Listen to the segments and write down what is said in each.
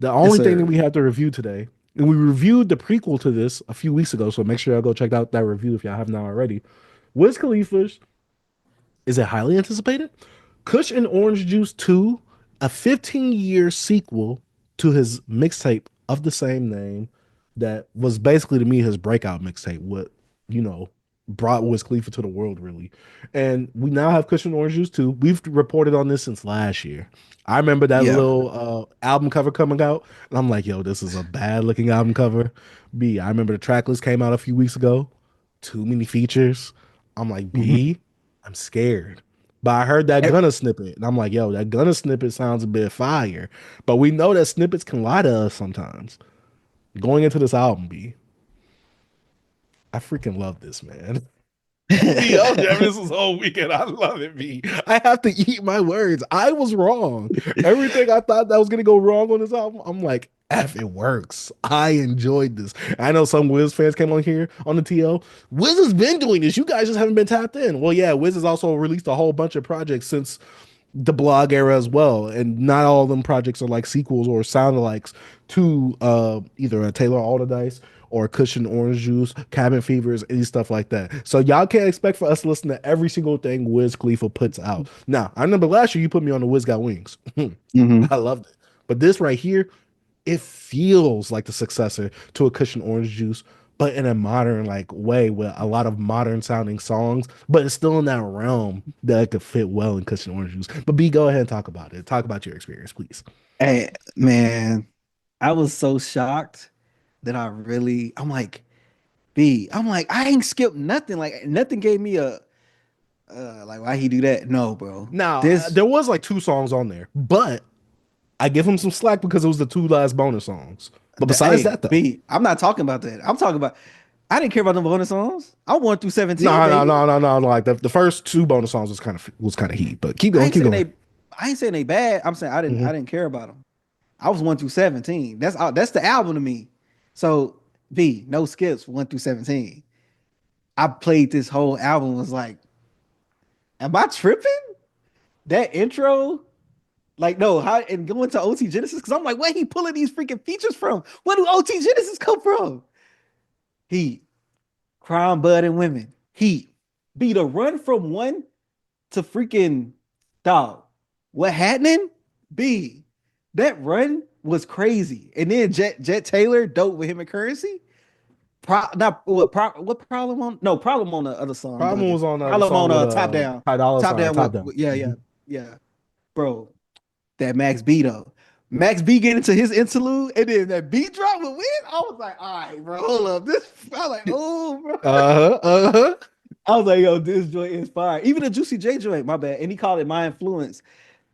The Yes, only thing that sir. we have to review today, and we reviewed the prequel to this a few weeks ago, so make sure y'all go check out that review if y'all have not already. Wiz Khalifa's is it highly anticipated? Kush and Orange Juice 2, a 15-year sequel to his mixtape of the same name that was basically to me his breakout mixtape, what, you know, brought Wiz Khalifa to the world really. And we now have Kush and Orange Juice 2. We've reported on this since last year. I remember that Yeah. little album cover coming out, and I'm like, yo, this is a bad looking album cover. I remember the track list came out a few weeks ago. Too many features. I'm like, Mhm. I'm scared. But I heard that Eh, Gunna snippet, and I'm like, yo, that Gunna snippet sounds a bit fire. But we know that snippets can lie to us sometimes. Going into this album, I freaking love this, man. I was jamming this whole weekend. I love it, I have to eat my words. I was wrong. Everything I thought that was gonna go wrong on this album, I'm like, F, it works. I enjoyed this. I know some Wiz fans came on here on the TL. Wiz has been doing this. You guys just haven't been tapped in. Well, yeah, Wiz has also released a whole bunch of projects since the blog era as well, and not all of them projects are like sequels or sound alikes to either a Taylor Alderdice or Cushion Orange Juice, Cabin Fevers, any stuff like that. So y'all can't expect for us to listen to every single thing Wiz Khalifa puts out. Now, I remember last year you put me on the Wiz Got Wings. mhm. I loved it. But this right here, it feels like the successor to a Cushion Orange Juice, but in a modern like way with a lot of modern sounding songs, but it's still in that realm that it could fit well in Cushion Orange Juice. But B, go ahead and talk about it. Talk about your experience, please. Hey, man, I was so shocked that I'm like, I'm like, I ain't skipped nothing. Like, nothing gave me like, why he do that? No, bro. Now, This, there was like two songs on there, but I give him some slack because it was the two last bonus songs. But besides hey, that, though, I'm not talking about that. I'm talking about, I didn't care about the bonus songs. I won through 17, no, no, baby. no, no, no. Like the first two bonus songs was kind of heat. But keep I going, ain't keep saying going. they, I ain't saying they bad. I'm saying Hmm. I didn't care about them. I was 1 through 17. That's the album to me. So no skips 1 through 17. I played this whole album, was like, am I tripping? That intro, like, no, how and going to OT Genesis, because I'm like, where he pulling these freaking features from? Where do OT Genesis come from? He crime bud and women. He be the run from one to freaking dog. What happening? B that run was crazy. And then Jet Taylor dope with him and Currency. Not what problem on no problem on the other song Problem bugging. was on the Problem song on with Ty Dolla top Sign, down Top Down. yeah, yeah, bro, that Max B though. Max B get into his interlude and then that beat drop with Win. I was like, all right, bro, hold up. This I was like, oh, bro. Uh-huh, uh-huh. I was like, yo, this joint is fire. Even the Juicy J joint, my bad. And he called it My Influence.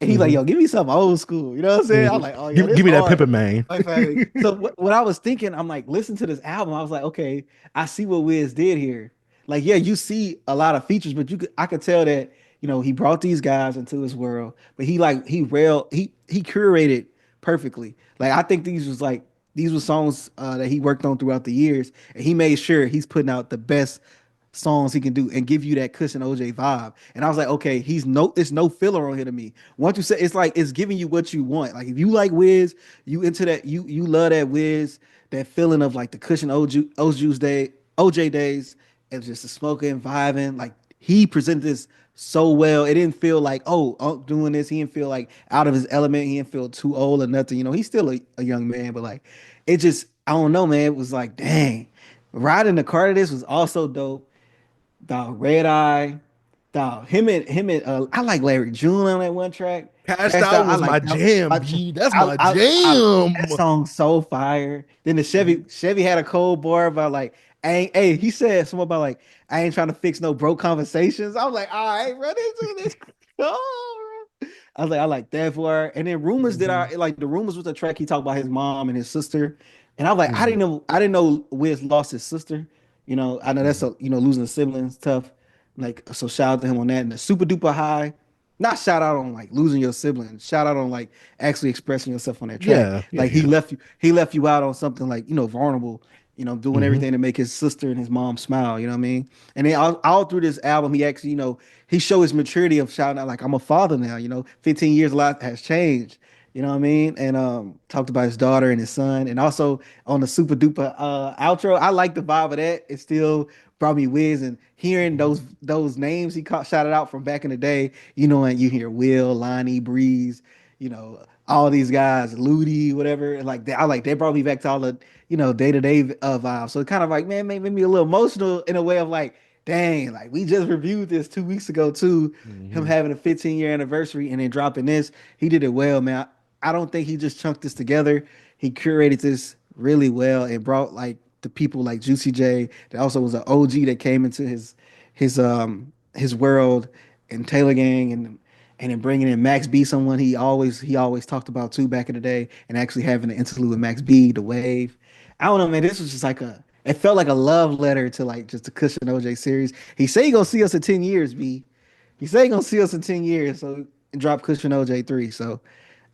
And he's like, Hmm. yo, give me something old school. You know what I'm saying? I was Hmm. like, oh, yo, Give, this give me that hard. Pippin man. Like, so what I was thinking, I'm like, listen to this album. I was like, okay, I see what Wiz did here. Like, yeah, you see a lot of features, but I could tell that, he brought these guys into his world, but he curated perfectly. Like, I think these were songs that he worked on throughout the years, and he made sure he's putting out the best songs he can do and give you that Cushion OJ vibe. And I was like, okay, it's no filler on here to me. Once you say it's like it's giving you what you want. Like if you like Wiz, you into that, you love that Wiz, that feeling of like the Cushion OJ days, and just the smoking, vibing. Like he presented this so well. It didn't feel like, oh, Unc doing this. He didn't feel like out of his element. He didn't feel too old or nothing. He's still a young man, but like it just, I don't know, man. It was like, dang. Riding the car to this was also dope. Dog, Red Eye, dog, him and I like Larry June on that one track. Cashed Cashed Out out, I was my like that. jam, B. That's my I jam. that song so fire. Then the Chevy had a cold bar about like, hey, he said something about like, I ain't trying to fix no broke conversations. I was like, all right, bro, this oh, bro. I was like, I like that for her. And then rumors that Hmm. I like the rumors was the track he talked about his mom and his sister. And I was like, Hmm. I didn't know Wiz lost his sister. I know that's Hmm. losing a sibling's tough. Like, so shout out to him on that. And the super duper high. Not shout out on like losing your sibling. Shout out on like actually expressing yourself on that track. Yeah, yeah, Like yeah. he left you out on something like, vulnerable, doing Hmm. everything to make his sister and his mom smile, you know what I mean? And then all through this album, he actually, he showed his maturity of shouting out like, I'm a father now, 15 years, a lot has changed. You know what I mean? And talked about his daughter and his son, and also on the super duper outro. I like the vibe of that. It still brought me Wiz and hearing Mhm. those names he shouted out from back in the day. You know, and you hear Will, Lonnie, Breeze, you know, all these guys, Ludi, whatever. Like that, I like they brought me back to all the day to day vibes. So it kind of like man made me a little emotional in a way of like, dang, like we just reviewed this 2 weeks ago too. Him Mhm. having a 15-year anniversary and then dropping this, he did it well, man. I don't think he just chunked this together. He curated this really well and brought like the people like Juicy J that also was an OG that came into his world and Taylor Gang and then bringing in Max B, someone he always talked about too back in the day, and actually having an interlude with Max B, the Wave. I don't know, man. This was just like it felt like a love letter to like just the Kush and OJ series. He say he gonna see us in 10 years, B. He say he gonna see us in 10 years, so drop Kush and OJ 3. So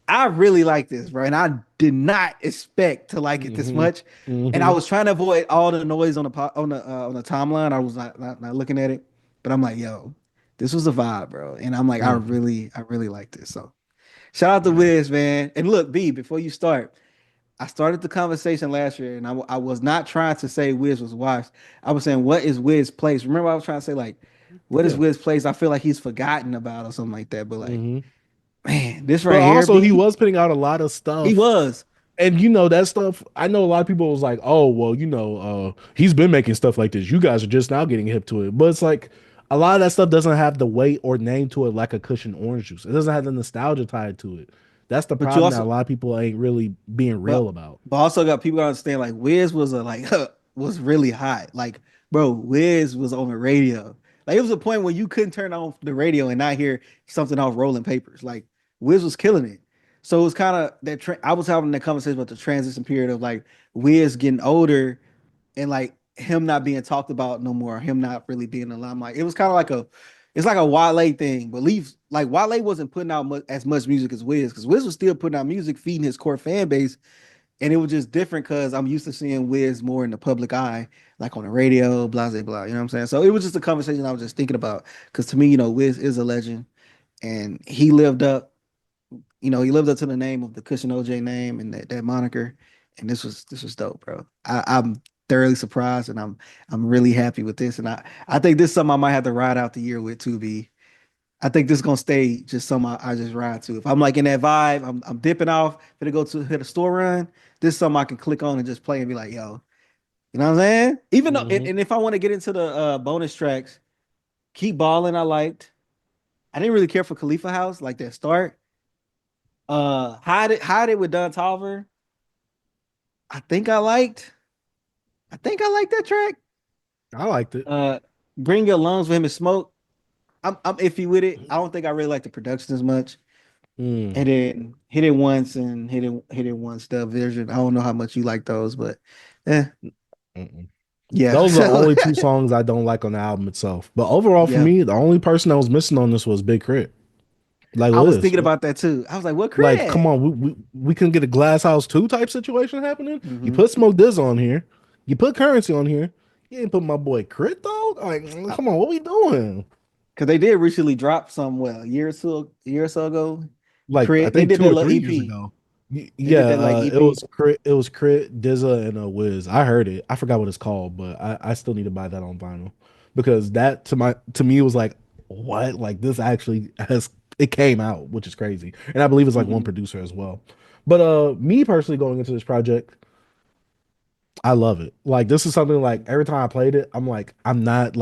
I really like this, bro, and I did not expect to like it this Mhm. much. And I Mhm. was trying to avoid all the noise on the timeline. I was not looking at it, but I'm like, yo, this was a vibe, bro. And I'm like, Mhm. I really like this. So shout out to Yeah. Wiz, man. And look, B, before you start, I started the conversation last year, and I was not trying to say Wiz was washed. I was saying, what is Wiz place? Remember, I was trying to say like, what is Yeah. Wiz place? I feel like he's forgotten about or something like that. But like, Mhm. man, this But right here, also, he B, was putting out a lot of he stuff. was. And that stuff, I know a lot of people was like, oh, well, he's been making stuff like this. You guys are just now getting hip to it. But it's like a lot of that stuff doesn't have the weight or name to it like a cushion orange juice. It doesn't have the nostalgia tied to it. That's the But you problem that a also, lot of people ain't really being real but about. but also got people gotta understand like Wiz was was really hot. Like, bro, Wiz was on the radio. Like it was a point where you couldn't turn on the radio and not hear something off Rolling Papers. Like Wiz was killing it. So it was kind of I was having that conversation about the transition period of like Wiz getting older and like him not being talked about no more, him not really being in the limelight. It was kind of like it's like a Wale thing, but leaves like Wale wasn't putting out as much music as Wiz, because Wiz was still putting out music, feeding his core fan base, and it was just different because I'm used to seeing Wiz more in the public eye, like on the radio, blah blah blah. You know what I'm saying? So it was just a conversation I was just thinking about because to me, Wiz is a legend, and he lived up to the name of the Cushion OJ name and that moniker. And this was dope, bro. I'm thoroughly surprised and I'm really happy with this. And I think this is something I might have to ride out the year with too, B. I think this is gonna stay just something I just ride to. If I'm like in that vibe, I'm dipping off, gonna go to hit a store run. This is something I can click on and just play and be like, yo, you know what I'm saying? Even though, Hmm. and if I want to get into the bonus tracks, Keep Balling, I liked. I didn't really care for Khalifa House, like that start. Hide it with Don Tolliver. I think I liked. I think I liked that track. I liked it. Uh, Bring Your Lungs with him and Smoke. I'm iffy with it. I don't think I really like the production as much. Mm. And then Hit It Once and Hit It Once the version. I don't know how much you like those, but eh, Mm-mm. yeah. Those are the So only two songs I don't like on the album itself. But overall, for yeah, me, the only person that was missing on this was Big Crit. Like I was Wiz. thinking about that too. I was like, what Like, come crack? on, we can get a Glass House 2 type situation happening. You Mm-hmm. put Smoke Diz on here, you put Currency on here. You ain't put my boy Crit though. Like, come on, what we doing? Because they did recently drop some a year or so ago. Like, I Crit. They think did two that or little three years EP. ago. They did Yeah, that like EP. it was Crit, Dizza, and Wiz. I heard it. I forgot what it's called, but I still need to buy that on vinyl because that to me was like, what? Like this actually has it came out, which is crazy. And I believe it's like one Mm-hmm. producer as well. But me personally going into this project, I love it. Like this is something like every time I played it, I'm not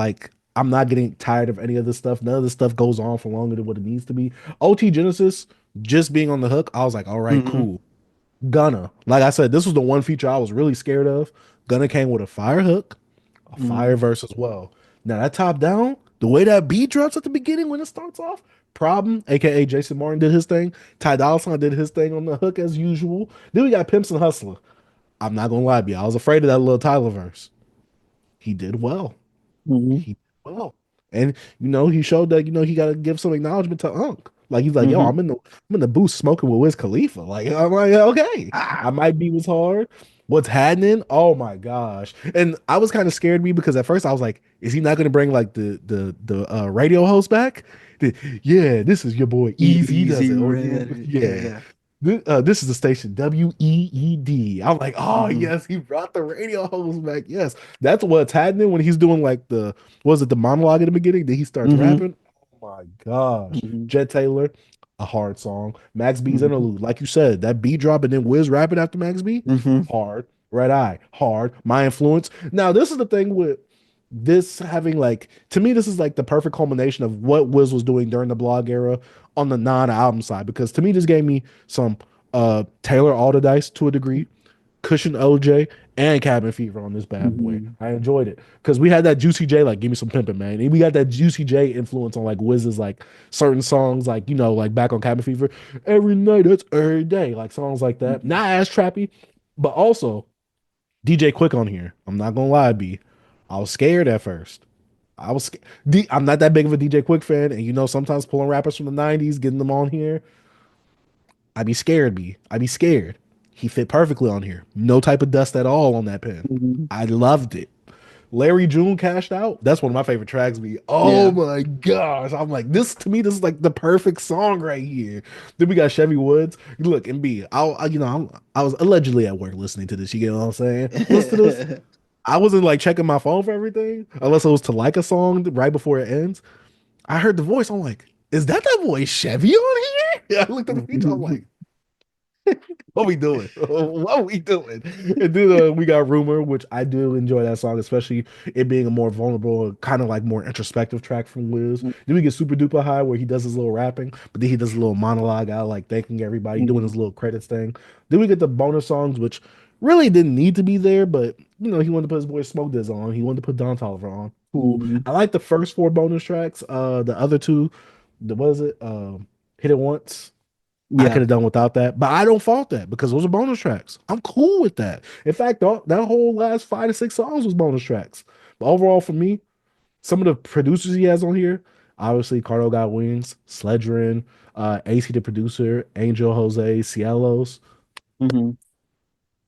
getting tired of any of this stuff. None of this stuff goes on for longer than what it needs to be. OT Genesis just being on the hook, I was like, all right, Mm-hmm. cool. Gunna, like I said, this was the one feature I was really scared of. Gunna came with a fire hook, a Mm-hmm. fire verse as well. Now that top down, the way that beat drops at the beginning when it starts off, Problem, aka Jason Martin did his thing. Ty Dolla $ign did his thing on the hook as usual. Then we got Pimps and Hustler. I'm not gonna lie to you, I was afraid of that little Tyler verse. He did well. Mm-hmm. He did well, and he showed that he got to give some acknowledgement to Unc. Like he's like, yo, Mm-hmm. I'm in the booth smoking with Wiz Khalifa. Like I'm like, okay, I Ah. might be was hard. What's happening? Oh my gosh! And I was kind of scared me because at first I was like, is he not going to bring like the radio host back? Yeah, this is your boy Easy. He does Easy it, or Red. Yeah, yeah. yeah. This is the station WEED. I'm like, oh Hmm. yes, he brought the radio host back. Yes, that's what's happening when he's doing like was it the monologue at the beginning? Then he starts Hmm. rapping. Oh my gosh, Hmm. Jet Taylor, a hard song. Max B's Hmm. interlude, like you said, that beat drop and then Wiz rapping after Max B, Hmm. hard. Red Eye, hard. My Influence. Now this is the thing with this having like to me this is like the perfect culmination of what Wiz was doing during the blog era on the non-album side because to me this gave me some Taylor Alderdice to a degree, Cushion OJ, and Cabin Fever on this bad boy. Hmm. I enjoyed it because we had that Juicy J like give me some pimping man, and we got that Juicy J influence on like Wiz's like certain songs like like back on Cabin Fever, every night that's every day like songs like that. Not as trappy, but also DJ Quick on here. I'm not gonna lie, B. I was scared at first. I was scared. I'm not that big of a DJ Quick fan, and sometimes pulling rappers from the '90s, getting them on here, I'd be scared, B. I'd be scared. He fit perfectly on here. No type of dust at all on that pen. Hmm. I loved it. Larry June cashed out. That's one of my favorite tracks. Be oh Yeah. my gosh! I'm like this to me. This is like the perfect song right here. Then we got Chevy Woods. Look and B. I was allegedly at work listening to this. You get what I'm saying? Listen to this. I wasn't like checking my phone for everything unless it was to like a song right before it ends. I heard the voice. I'm like, is that boy Chevy on here? I looked at the feature. I'm like, what we doing? What we doing? And then we got Rumor, which I do enjoy that song, especially it being a more vulnerable, kind of like more introspective track from Wiz. Then we get Super Duper High, where he does his little rapping, but then he does a little monologue out, like thanking everybody, doing his little credits thing. Then we get the bonus songs, which really didn't need to be there, but he wanted to put his boy Smoke Diz on. He wanted to put Don Toliver on. Cool. Hmm. I like the first four bonus tracks. The other two, what is it? Hit It Once. I Yeah. could have done without that, but I don't fault that because those are bonus tracks. I'm cool with that. In fact, that whole last 5 to 6 songs was bonus tracks. But overall, for me, some of the producers he has on here, obviously, Cardo Got Wings, Sledgerin, AC the producer, Angel Jose, Cielos. Hmm.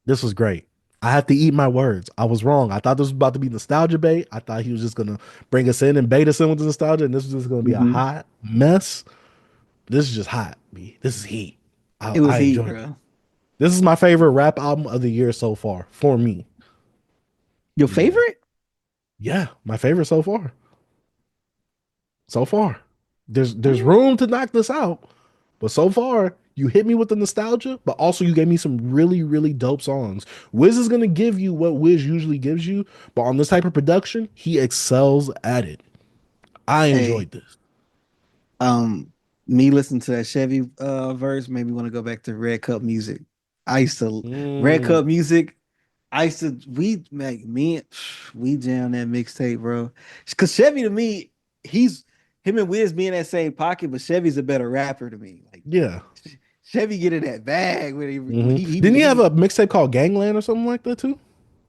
This was great. I have to eat my words. I was wrong. I thought this was about to be nostalgia bait. I thought he was just gonna bring us in and bait us in with the nostalgia, and this was just gonna be a Hmm. hot mess. This is just hot, B. This is heat. It was I heat, enjoyed it. bro. This is my favorite rap album of the year so far for me. Your Yeah. favorite? Yeah, my favorite so far. So far. There's Mm. room to knock this out. But so far, you hit me with the nostalgia, but also you gave me some really, really dope songs. Wiz is gonna give you what Wiz usually gives you, but on this type of production, he excels at it. I Hey, enjoyed this. um, me listening to that Chevy verse made me want to go back to Red Cup music. I used to Red Mm, Cup music. I used to we make me we jam that mixtape, bro. Cause Chevy to me, he's him and Wiz be in that same pocket, but Chevy's a better rapper to me. Like yeah. Chevy get in that bag when Hmm. Didn't he have he a mixtape called Gangland or something like that too?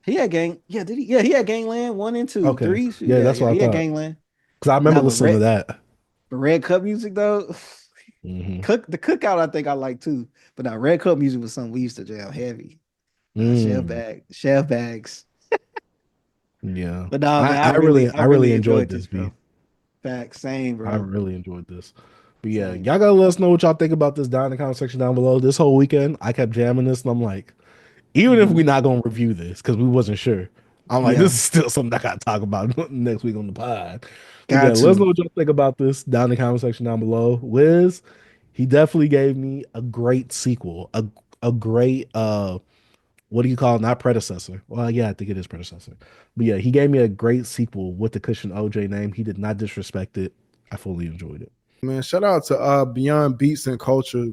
he had gang. Yeah, did he? Yeah, he had Gangland 1 and 2, Okay. 3. Yeah, Yeah, that's yeah, what I he had thought. Gangland. Because I remember Now, listening to that. but Red Cup music though, Hmm. the cookout I think I like too. But now Red Cup music was something we used to jam heavy. Mm. Chef bags. Yeah. But nah, man, I I really really enjoyed enjoyed this, this, B. bro. Facts, same, I bro. really enjoyed this. But yeah, Same. y'all gotta let us know what y'all think about this down in the comment section down below. This whole weekend, I kept jamming this, and I'm like, even if we're Hmm. not gonna review this because we wasn't sure, I'm like, this Yeah, is still something I gotta talk about next week on the pod. But yeah, got let us know to. what y'all think about this down in the comment section down below. Wiz, he definitely gave me a great sequel, a great what do you call it? Not predecessor. Well, yeah, I think it is predecessor. But yeah, he gave me a great sequel with the Cushion OJ name. He did not disrespect it. I fully enjoyed it. Man, shout out to Beyond Beats and Culture.